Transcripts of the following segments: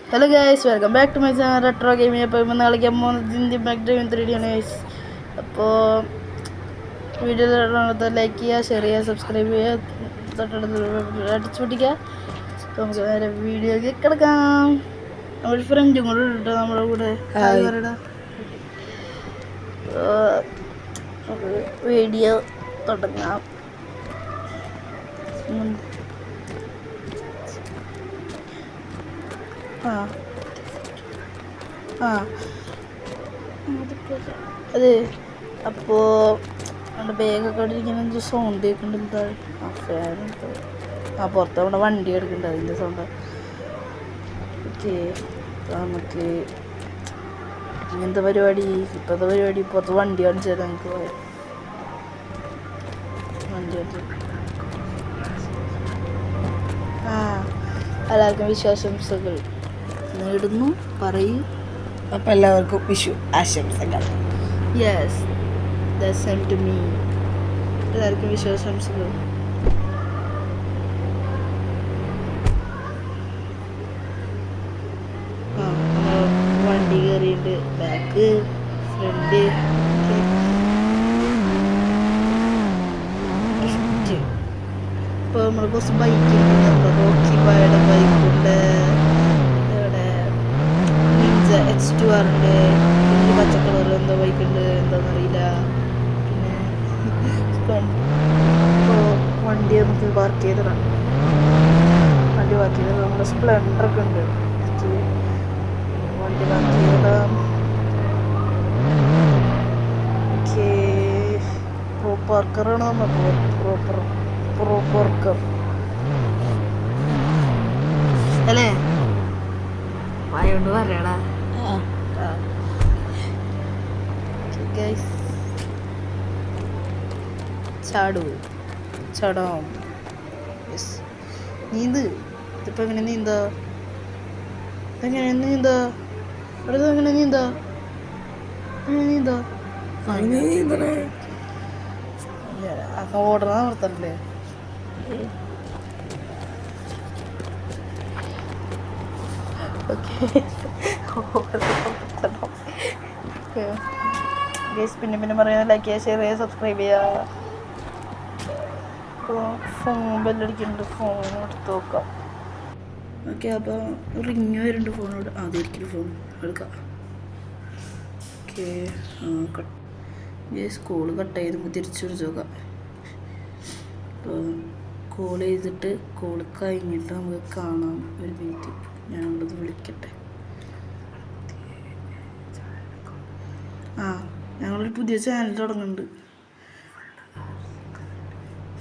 Hello guys, welcome back to my channel retro gaming. അപ്പോൾ ഇന്ന് കളിക്കാൻ പോകുന്നത് ഇന്ത്യൻ ബാക്ക്ഗ്രൗണ്ട് 3D ആണ് ഗൈസ്. അപ്പോൾ വീഡിയോ ലൈക്ക് ചെയ്യുക, ഷെയർ ചെയ്യുക, സബ്സ്ക്രൈബ് ചെയ്യുക, തൊട്ടടുത്ത് അടിച്ചു പിടിക്കുക. അപ്പോൾ നമുക്ക് നേരെ വീഡിയോയ്ക്ക് കിടക്കാം. നമ്മുടെ ഫ്രണ്ടും കൂടെ ഇട്ടോ നമ്മുടെ കൂടെ. വീഡിയോ തുടങ്ങാം. അതെ, അപ്പോൾ നമ്മുടെ ബാഗൊക്കെ അടിക്കുന്ന സൗണ്ട് കേൾക്കുന്നുണ്ട്. എന്താ ഫാനുണ്ട്. പുറത്ത് നമ്മുടെ വണ്ടി എടുക്കുന്നുണ്ട്, അതിൻ്റെ സൗണ്ട്. ഓക്കെ, നമുക്ക് ഇങ്ങനത്തെ പരിപാടി, ഇപ്പോഴത്തെ പരിപാടി പുറത്ത് വണ്ടി കാണിച്ചാൽ നമുക്ക് വണ്ടി കാണിച്ചു. എല്ലാവർക്കും വിശ്വാസംസകൾ നേടുന്നു പറയൂ. അപ്പം എല്ലാവർക്കും വിഷു ആശംസകൾ. Yes, that's same to me. എല്ലാവർക്കും വിശ്വാസംസകൾ. വണ്ടി കയറിയുണ്ട്, ബാക്ക് ഫ്രണ്ട്. ഇപ്പോൾ നമ്മൾ കുറച്ച് ബൈക്കുണ്ട്. റോക്കി ബൈയുടെ ബൈക്കുണ്ട്, X2R ഉണ്ട്, പിന്നെ പച്ച കളർ എന്തോ ബൈക്കുണ്ട്, എന്താണെന്നറിയില്ല. പിന്നെ ഇപ്പോൾ വണ്ടി നമുക്ക് പാർക്ക് ചെയ്തതാണ്. വണ്ടി പാർക്ക് ചെയ്തത് നമ്മുടെ സ്പ്ലെൻഡറൊക്കെ ഉണ്ട്. വണ്ടി പാർക്ക് ചെയ്തതാണ്. ഓക്കെ, പ്രോ പാർക്കറാണ് നമ്മൾ. പ്രോ പാർക്കർ അല്ലേ? വായോണ്ട് പറയടാ. ചാടാം. യെസ്, നീന്ത്. ഇതിപ്പോൾ എങ്ങനെ നീന്താ? എങ്ങനെ നീന്താ? അടുത്ത് എങ്ങനെ നീന്താ? ഓടണ നിർത്തല്ലേ? പിന്നെ പറയുന്നത് ലൈക്ക് ചെയ്യുക, ഷെയർ ചെയ്യുക, സബ്സ്ക്രൈബ് ചെയ്യുക. അപ്പോൾ ഫോൺ ബെല്ലടിക്കുന്നുണ്ട്, ഫോൺ എടുത്ത് നോക്കാം. ഓക്കെ, അപ്പോൾ റിങ് വരുന്നുണ്ട് ഫോണോട്. ആദ്യമായിരിക്കും ഫോൺ എടുക്കാം. ഓക്കെ, കോള് കട്ട് ചെയ്ത് നമുക്ക് തിരിച്ചു വിളിച്ച് നോക്കാം. അപ്പോൾ കോൾ ചെയ്തിട്ട് കോൾ കഴിഞ്ഞിട്ട് നമുക്ക് കാണാം. ഒരു മിനിറ്റ്, ഞാൻ അവിടെ വിളിക്കട്ടെ. ഞങ്ങളൊരു പുതിയ ചാനൽ തുടങ്ങുന്നുണ്ട്,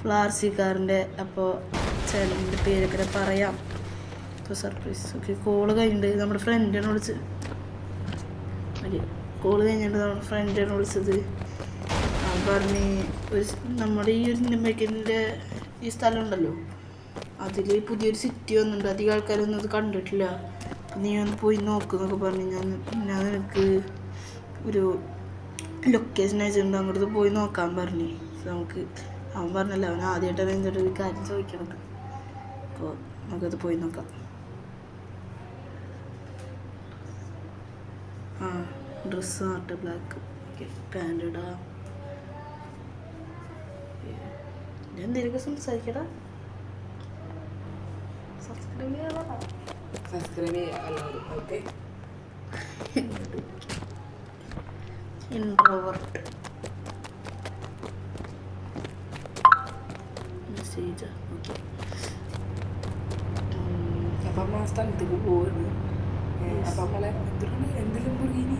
ഫ്ലാർസിക്കാറിൻ്റെ. അപ്പോൾ ചാനലിൻ്റെ പേരൊക്കെ പറയാം. അപ്പോൾ സർപ്രൈസ്. ഓക്കെ, കോള് കഴിഞ്ഞിട്ട് നമ്മുടെ ഫ്രണ്ടിനെ വിളിച്ച്. ഓക്കെ, കോള് കഴിഞ്ഞിട്ട് നമ്മുടെ ഫ്രണ്ടിനെ വിളിച്ചത്. പറഞ്ഞ് നമ്മുടെ ഈ ഒരു ഇന്ത്യൻ ഈ സ്ഥലം ഉണ്ടല്ലോ, അതിൽ പുതിയൊരു സിറ്റി വന്നിട്ടുണ്ട്. അധികം ആൾക്കാരൊന്നും അത് കണ്ടിട്ടില്ല. അപ്പം നീ ഒന്ന് പോയി നോക്കുന്നൊക്കെ പറഞ്ഞ് ഞാൻ നിനക്ക് ഒരു ലൊക്കേഷൻ അയച്ചിട്ടുണ്ട്, അങ്ങോട്ട് പോയി നോക്കാൻ പറഞ്ഞു. നമുക്ക് അവൻ പറഞ്ഞല്ലോ, അവൻ ആദ്യമായിട്ടാണ് എന്തൊരു കാര്യം ചോദിക്കണത്. അപ്പോൾ നമുക്കത് പോയി നോക്കാം. ഡ്രസ്സ് ആട്ടെ ബ്ലാക്ക്. ഓക്കെ, പാൻ്റ് ഇടാം. ഞാൻ എന്തെങ്കിലുമൊക്കെ സംസാരിക്കടാ. സബ്സ്ക്രൈബ് ചെയ്യാതാ. Introvert message. ഓക്കെ, അപ്പം ആ സ്ഥലത്തേക്ക് പോകുന്നു. അപ്പം നമ്മളെ എന്തെങ്കിലും പുറകിനി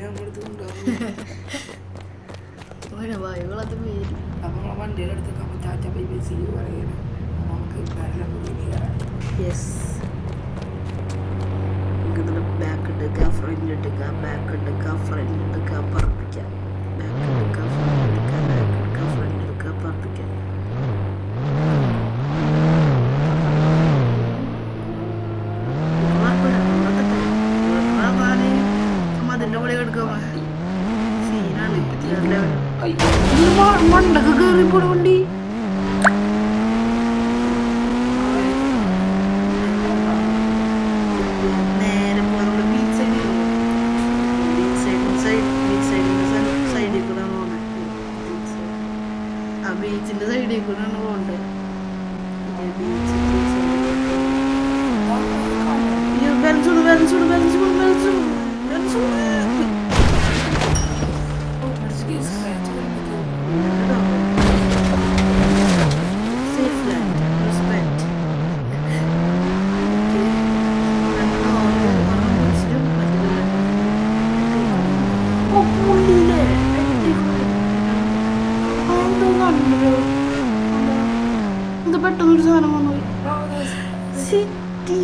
നമ്മളെടുത്ത് കൊണ്ടുപോകും. വായുകളത് പേര്. അപ്പം നമ്മളെ വണ്ടിയുടെ അടുത്ത് ചാച്ച ബൈ ബൈ സി പറയുന്നത്. അപ്പം നമുക്ക് യെസ്, ബാക്ക് എടുക്കുക, ഫ്രണ്ട് എടുക്കുക, ബാക്ക് എടുക്കുക, ഫ്രണ്ട് എടുക്കുക, പറപ്പിക്കുക. ബാക്ക് എടുക്കുക, ഫ്രണ്ട് എടുക്കുക, ബാക്ക് എടുക്കുക, ഫ്രണ്ട് എടുക്കുക, പറപ്പിക്കുക. അതിൻ്റെ പോലെ എടുക്കുക. സീനാണ്. മണ്ടൊക്കെ കയറിപ്പോൾ വണ്ടി. ബാലൻസ് വിടും സേഫ് ലാൻഡ് റെസ്പെക്ട് പെട്ടെന്നൊരു സാധനം വന്നു സിറ്റി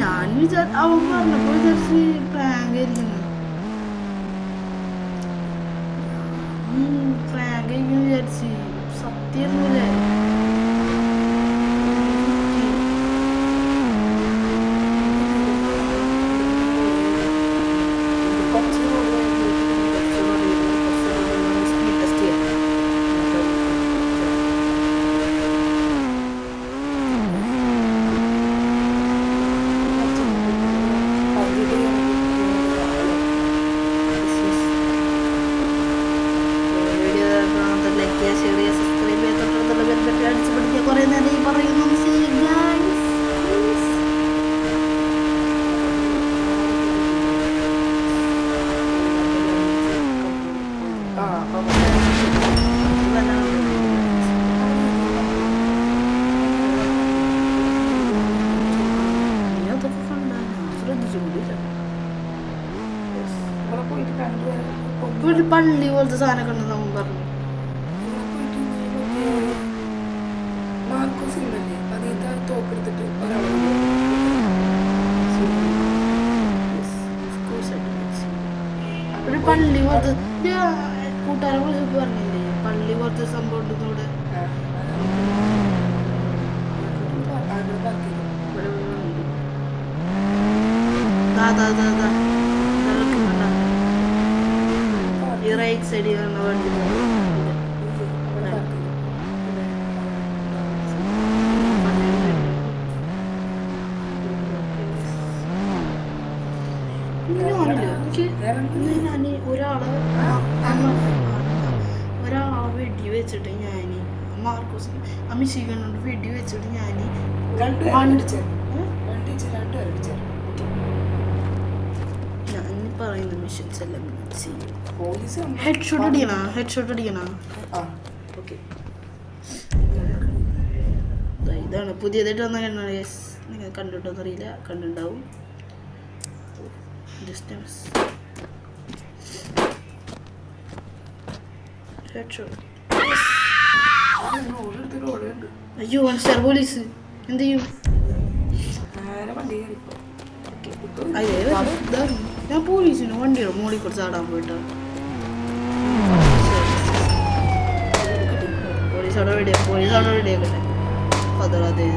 ഞാൻ അവൻ പറഞ്ഞപ്പോ വിചാരിച്ച് പ്രാങ്ക് ആയിരിക്കുന്നു പ്രാങ്ക് ആയിരിക്കും വിചാരിച്ച് സത്യമല്ലേ കുറേ നേരം ഈ പറയുന്നു ഒരു പള്ളി പോലത്തെ സാധനമൊക്കെ ഉണ്ടെന്ന് അവൻ പറഞ്ഞു ഒരു പള്ളി പോലത്തെ കൂട്ടുകാരെ വിളിച്ച് പറഞ്ഞില്ലേ പള്ളി പോലത്തെ സംഭവം ഉണ്ടെന്നൂടെ ഈ റൈറ്റ് സൈഡിൽ വന്ന വണ്ടി ഒരാളെ വെടി വെച്ചിട്ട് ഞാൻ മാർക്കോസ് അമിഷികനോട് വെടി വെച്ചിട്ട് ഞാൻ പറയുന്ന മിഷൻസ് എല്ലാം ഹെഡ് ഷോട്ട് അടിക്കണ ഓക്കെ ഇതാണ് പുതിയതായിട്ട് വന്ന കണ്ണാണ് യെസ് നിങ്ങൾ കണ്ടിട്ടോന്ന് അറിയില്ല കണ്ടിട്ടുണ്ടാവും ഡിസ്റ്റൻസ് ഹെഡ് ഷോട്ട് അയ്യോ 1 സ്റ്റാർ പോലീസ് എന്ത് ചെയ്യും ഞാൻ പോലീസിന് വണ്ടിയുടെ മോളിൽ കുറച്ച് ആടാൻ പോയിട്ടാ പോലീസ് അവിടെ റെഡിയാക്കട്ടെ അതേ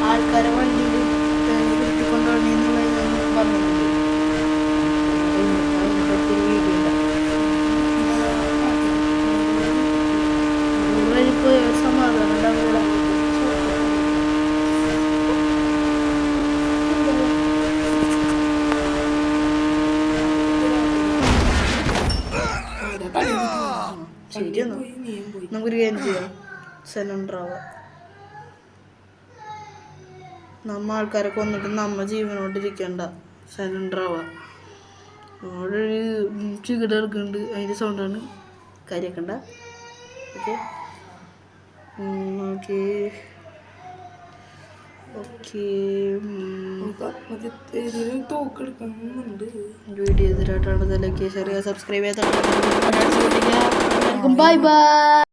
ആൾക്കാരെ വണ്ടിയിൽ കൊണ്ടുപോകണമെന്നുള്ളത് പറഞ്ഞിട്ടുണ്ട് സമാധാനം ഉണ്ടാവില്ല ശരിയെന്നോ നമുക്കൊരു കാര്യം ചെയ്യാം സറണ്ടർ ആവാം നമ്മ ആൾക്കാരെ കൊന്നിട്ട് നമ്മ ജീവനോട്ടിരിക്കണ്ട സറണ്ടർ ആവാം അവിടെ ഒരു ചികിട എടുക്കുന്നുണ്ട് അതിൻ്റെ സൗണ്ടാണ് കാര്യമാക്കണ്ട ഓക്കെ ഓക്കെ ഓക്കെ വീഡിയോ എതിരായിട്ടാണ് ലൈക്ക് ഷെയർ ചെയ്യുക സബ്സ്ക്രൈബ് ചെയ്യാത്ത ബൈ ബൈ.